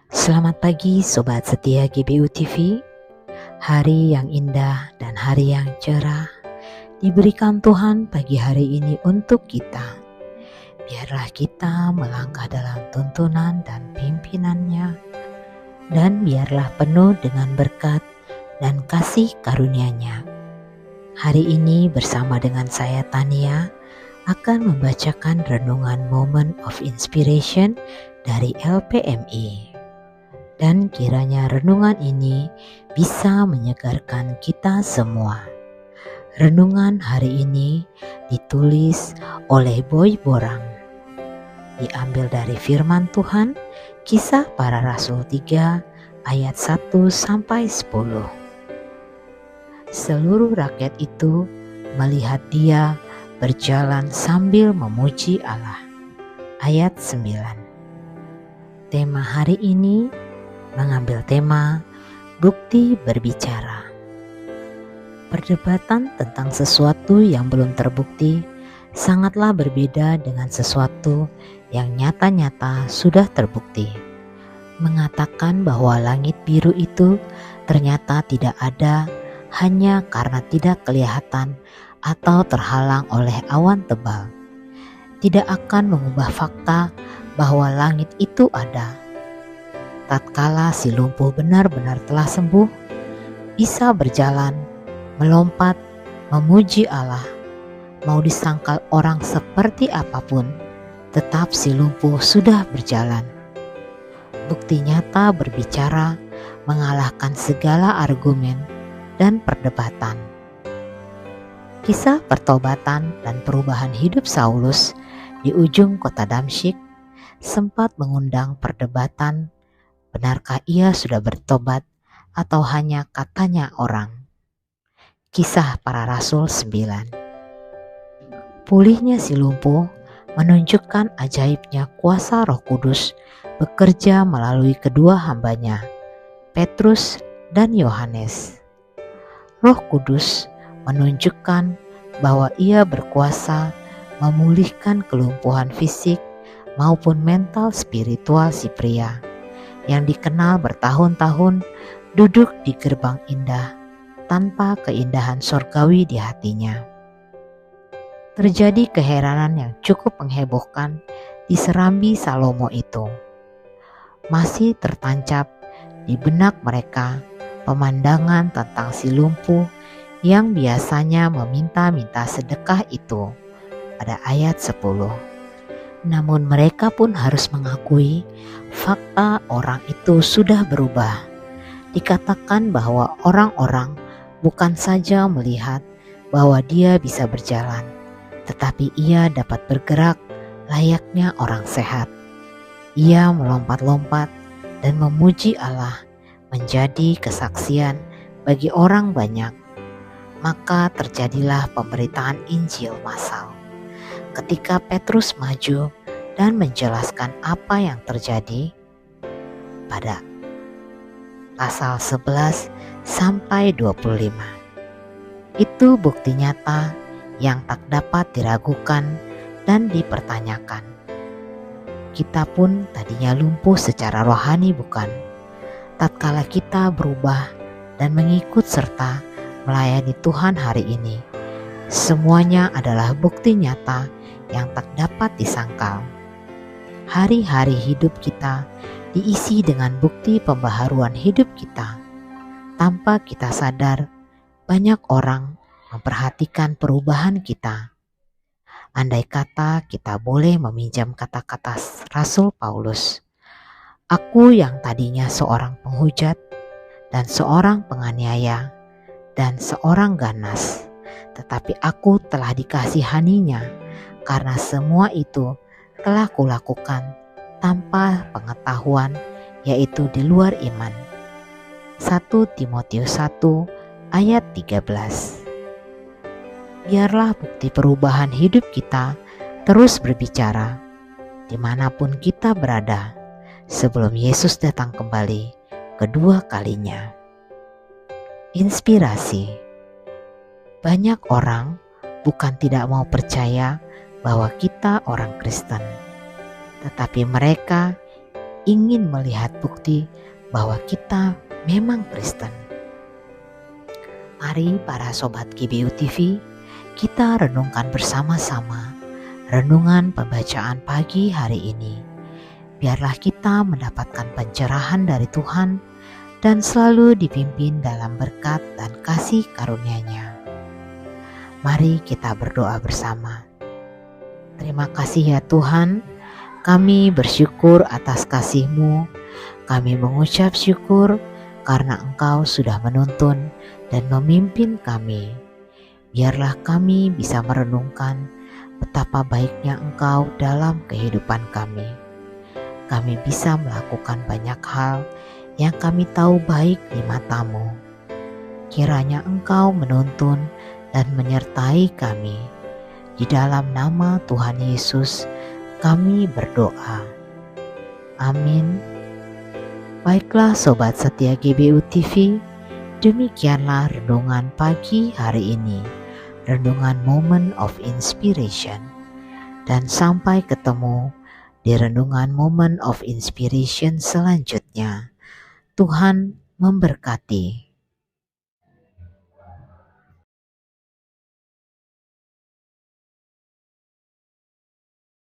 Selamat pagi Sobat Setia GBU TV. Hari yang indah dan hari yang cerah diberikan Tuhan pagi hari ini untuk kita. Biarlah kita melangkah dalam tuntunan dan pimpinannya, dan biarlah penuh dengan berkat dan kasih karunia-Nya. Hari ini bersama dengan saya Tania akan membacakan renungan Moment of Inspiration dari LPMI. Dan kiranya renungan ini bisa menyegarkan kita semua. Renungan hari ini ditulis oleh Boy Borang. Diambil dari firman Tuhan, Kisah Para Rasul 3 ayat 1-10. Seluruh rakyat itu melihat dia berjalan sambil memuji Allah. Ayat 9. Tema hari ini mengambil tema bukti berbicara. Perdebatan tentang sesuatu yang belum terbukti sangatlah berbeda dengan sesuatu yang nyata-nyata sudah terbukti. Mengatakan bahwa langit biru itu ternyata tidak ada hanya karena tidak kelihatan atau terhalang oleh awan tebal, tidak akan mengubah fakta bahwa langit itu ada. Tatkala si lumpuh benar-benar telah sembuh, bisa berjalan, melompat, memuji Allah, mau disangkal orang seperti apapun, tetap si lumpuh sudah berjalan. Bukti nyata berbicara mengalahkan segala argumen dan perdebatan. Kisah pertobatan dan perubahan hidup Saulus di ujung kota Damsyik sempat mengundang perdebatan. Benarkah ia sudah bertobat atau hanya katanya orang? Kisah Para Rasul 9. Pulihnya si lumpuh menunjukkan ajaibnya kuasa Roh Kudus bekerja melalui kedua hambanya, Petrus dan Yohanes. Roh Kudus menunjukkan bahwa ia berkuasa memulihkan kelumpuhan fisik maupun mental spiritual si pria yang dikenal bertahun-tahun duduk di gerbang indah tanpa keindahan sorgawi di hatinya. Terjadi keheranan yang cukup menghebohkan di serambi Salomo itu. Masih tertancap di benak mereka pemandangan tentang si lumpuh yang biasanya meminta-minta sedekah itu pada ayat 10. Namun mereka pun harus mengakui fakta orang itu sudah berubah. Dikatakan bahwa orang-orang bukan saja melihat bahwa dia bisa berjalan, tetapi ia dapat bergerak layaknya orang sehat. Ia melompat-lompat dan memuji Allah menjadi kesaksian bagi orang banyak. Maka terjadilah pemberitaan Injil massal. Ketika Petrus maju dan menjelaskan apa yang terjadi pada pasal 11 sampai 25. Itu bukti nyata yang tak dapat diragukan dan dipertanyakan. Kita pun tadinya lumpuh secara rohani, bukan? Tatkala kita berubah dan mengikut serta melayani Tuhan hari ini, semuanya adalah bukti nyata yang tak dapat disangkal. Hari-hari hidup kita diisi dengan bukti pembaharuan hidup kita. Tanpa kita sadar, banyak orang memperhatikan perubahan kita. Andai kata kita boleh meminjam kata-kata Rasul Paulus, aku yang tadinya seorang penghujat dan seorang penganiaya dan seorang ganas, tetapi aku telah dikasihaninya karena semua itu telah kulakukan tanpa pengetahuan, yaitu di luar iman. 1 Timotius 1 ayat 13. Biarlah bukti perubahan hidup kita terus berbicara dimanapun kita berada sebelum Yesus datang kembali kedua kalinya. Inspirasi. Banyak orang bukan tidak mau percaya bahwa kita orang Kristen, tetapi mereka ingin melihat bukti bahwa kita memang Kristen. Mari para sobat GBU TV, kita renungkan bersama-sama renungan pembacaan pagi hari ini. Biarlah kita mendapatkan pencerahan dari Tuhan dan selalu dipimpin dalam berkat dan kasih karunia-Nya. Mari kita berdoa bersama. Terima kasih ya Tuhan, kami bersyukur atas kasih-Mu. Kami mengucap syukur karena Engkau sudah menuntun dan memimpin kami. Biarlah kami bisa merenungkan betapa baiknya Engkau dalam kehidupan kami. Kami bisa melakukan banyak hal yang kami tahu baik di mata-Mu. Kiranya Engkau menuntun dan menyertai kami. Di dalam nama Tuhan Yesus kami berdoa. Amin. Baiklah sobat setia GBU TV, demikianlah renungan pagi hari ini. Renungan Moment of Inspiration. Dan sampai ketemu di renungan Moment of Inspiration selanjutnya. Tuhan memberkati.